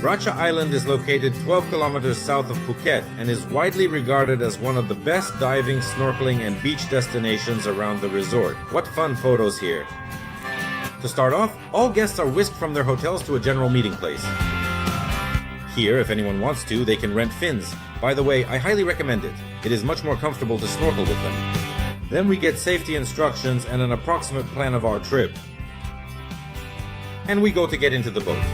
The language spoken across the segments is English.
Racha Island is located 12 kilometers south of Phuket and is widely regarded as one of the best diving, snorkeling, and beach destinations around the resort. What fun photos here! To start off, all guests are whisked from their hotels to a general meeting place. Here, if anyone wants to, they can rent fins. By the way, I highly recommend it. It is much more comfortable to snorkel with them. Then we get safety instructions and an approximate plan of our trip. And we go to get into the boat.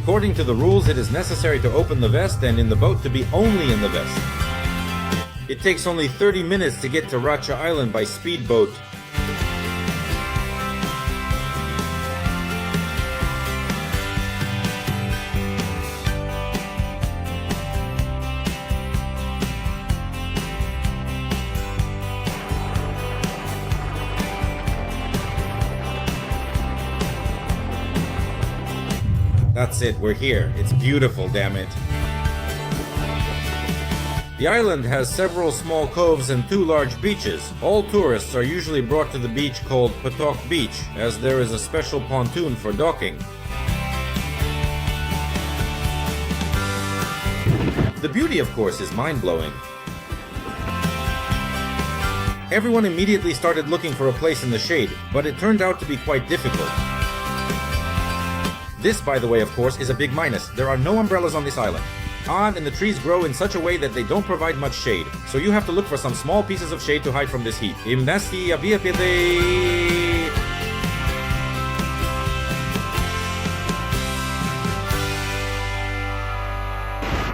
According to the rules, it is necessary to open the vest and in the boat to be only in the vest. It takes only 30 minutes to get to Racha Island by speedboat. That's it, we're here. It's beautiful, damn it. The island has several small coves and 2 large beaches. All tourists are usually brought to the beach called Patok Beach, as there is a special pontoon for docking. The beauty, of course, is mind-blowing. Everyone immediately started looking for a place in the shade, but it turned out to be quite difficult. This, by the way, of course, is a big minus. There are no umbrellas on this island. And the trees grow in such a way that they don't provide much shade. So you have to look for some small pieces of shade to hide from this heat.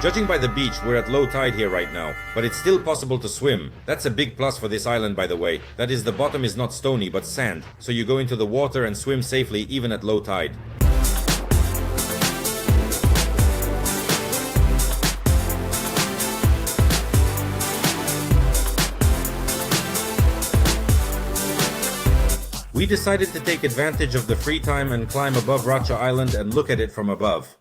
Judging by the beach, we're at low tide here right now, but it's still possible to swim. That's a big plus for this island, by the way. That is, the bottom is not stony, but sand. So you go into the water and swim safely even at low tide. We decided to take advantage of the free time and climb above Racha Island and look at it from above.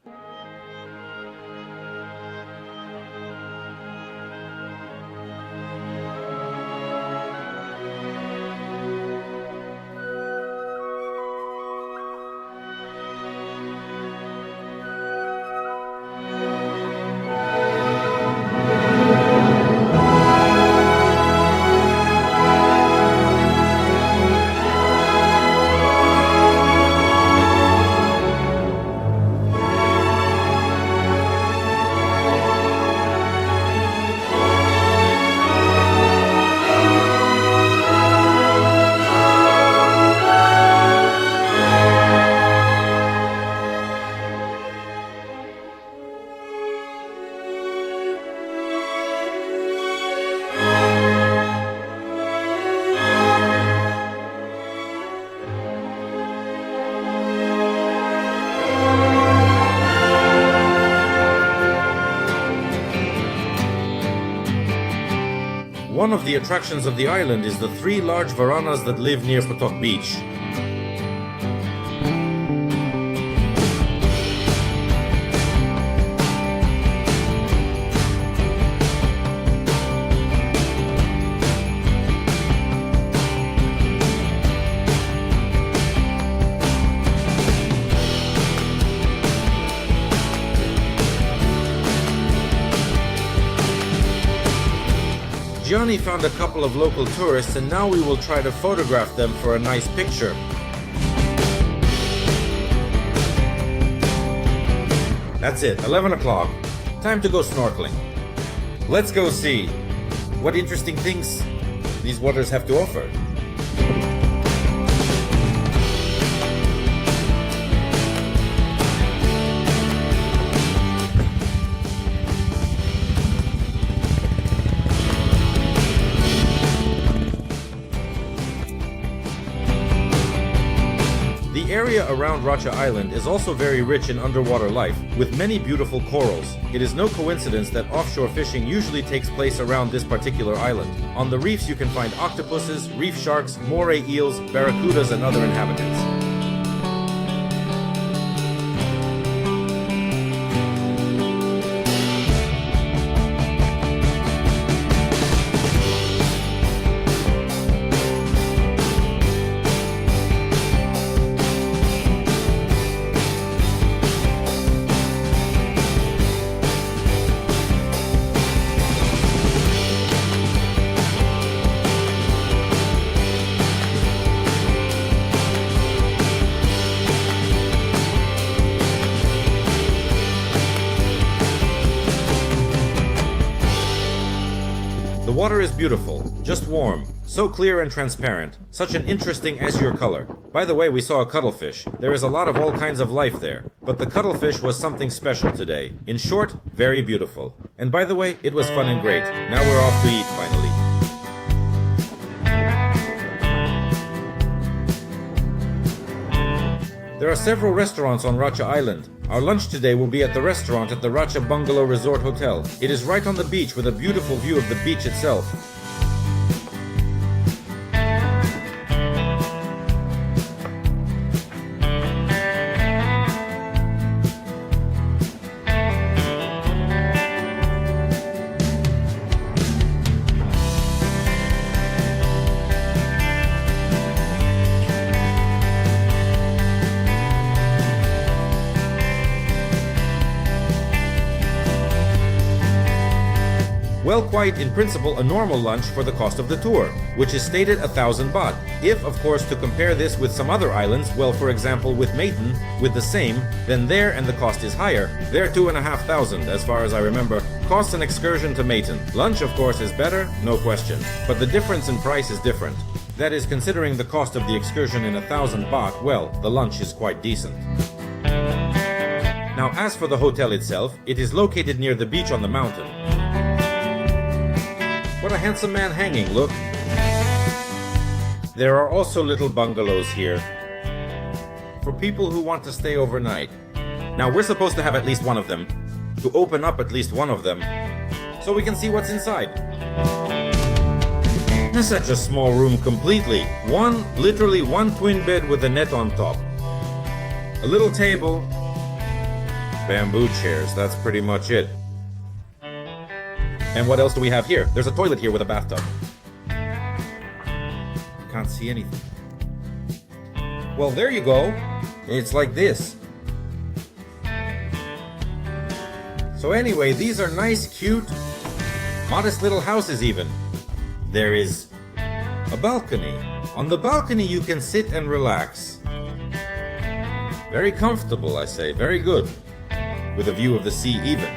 One of the attractions of the island is the 3 large varanas that live near Patok Beach. Johnny found a couple of local tourists and now we will try to photograph them for a nice picture. That's it, 11 o'clock. Time to go snorkeling. Let's go see what interesting things these waters have to offer. The area around Racha Island is also very rich in underwater life, with many beautiful corals. It is no coincidence that offshore fishing usually takes place around this particular island. On the reefs you can find octopuses, reef sharks, moray eels, barracudas and other inhabitants. water is beautiful, just warm, so clear and transparent, such an interesting azure color. By the way, we saw a cuttlefish. There is a lot of all kinds of life there, but the cuttlefish was something special today. In short, very beautiful. And by the way, it was fun and great. Now we're off to eat finally. There are several restaurants on Racha Island. Our lunch today will be at the restaurant at the Racha Bungalow Resort Hotel. It is right on the beach with a beautiful view of the beach itself. Well, quite in principle a normal lunch for the cost of the tour, which is stated 1,000 baht. If, of course, to compare this with some other islands, well, for example with Maiden, with the same, then there and the cost is higher. There 2,500 as far as I remember, costs an excursion to Maiden. Lunch, of course, is better, no question, but the difference in price is different. That is, considering the cost of the excursion in 1,000 baht, well, the lunch is quite decent. Now, as for the hotel itself, it is located near the beach on the mountain. What a handsome man hanging, look! There are also little bungalows here for people who want to stay overnight. Now we're supposed to have at least one of them, to open up at least one of them, so we can see what's inside. That's such a small room completely. Literally one twin bed with a net on top. A little table, bamboo chairs, that's pretty much it. And what else do we have here? There's a toilet here with a bathtub. Can't see anything. Well, there you go. It's like this. So anyway, these are nice, cute, modest little houses even. There is a balcony. On the balcony you can sit and relax. Very comfortable, I say, very good. With a view of the sea even.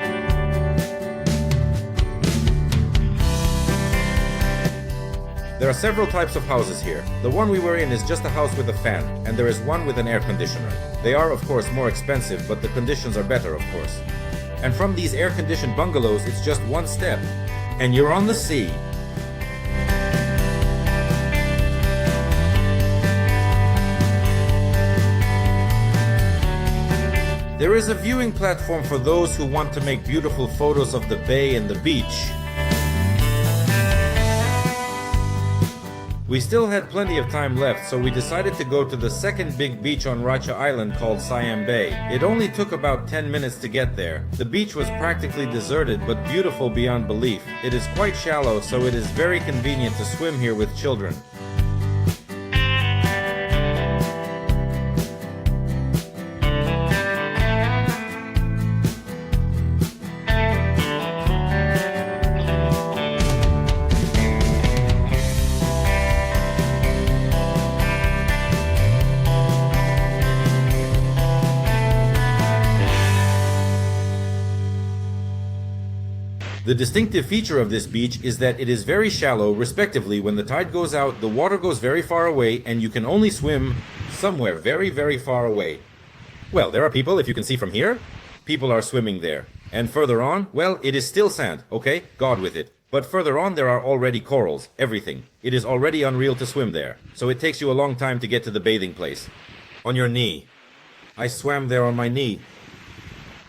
There are several types of houses here. The one we were in is just a house with a fan, and there is one with an air conditioner. They are, of course, more expensive, but the conditions are better, of course. And from these air-conditioned bungalows, it's just one step, and you're on the sea. There is a viewing platform for those who want to make beautiful photos of the bay and the beach. We still had plenty of time left, so we decided to go to the second big beach on Racha Island called Sayan Bay. It only took about 10 minutes to get there. The beach was practically deserted, but beautiful beyond belief. It is quite shallow, so it is very convenient to swim here with children. The distinctive feature of this beach is that it is very shallow, respectively. When the tide goes out, the water goes very far away, and you can only swim somewhere very, very far away. Well, there are people, if you can see from here, people are swimming there. And further on, well, it is still sand, okay? God with it. But further on, there are already corals, everything. It is already unreal to swim there, so it takes you a long time to get to the bathing place. On your knee. I swam there on my knee.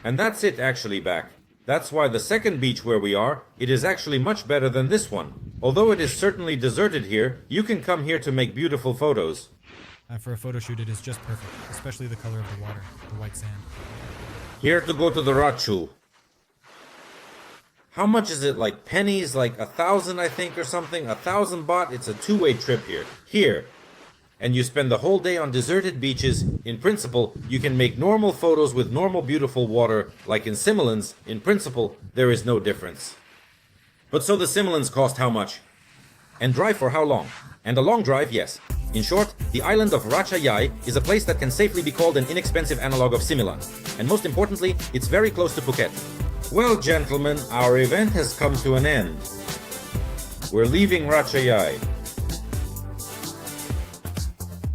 And that's it, actually, back. That's why the second beach where we are, it is actually much better than this one. Although it is certainly deserted here, you can come here to make beautiful photos. For a photo shoot, it is just perfect, especially the color of the water, the white sand. Here to go to the Rachu. How much is it? Like pennies? Like 1,000, I think, or something? 1,000 baht? It's a two-way trip here. Here. And you spend the whole day on deserted beaches. In principle, you can make normal photos with normal beautiful water, like in Similans. In principle, there is no difference. But so the Similans cost how much? And drive for how long? And a long drive, yes. In short, the island of Racha Yai is a place that can safely be called an inexpensive analog of Similan. And most importantly, it's very close to Phuket. Well, gentlemen, our event has come to an end. we're leaving Racha.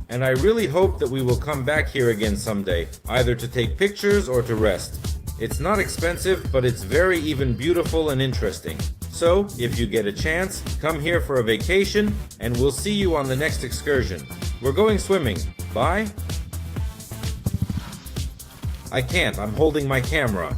And I really hope that we will come back here again someday, either to take pictures or to rest. It's not expensive, but it's very even beautiful and interesting. So, if you get a chance, come here for a vacation, and we'll see you on the next excursion. We're going swimming. Bye? I can't, I'm holding my camera.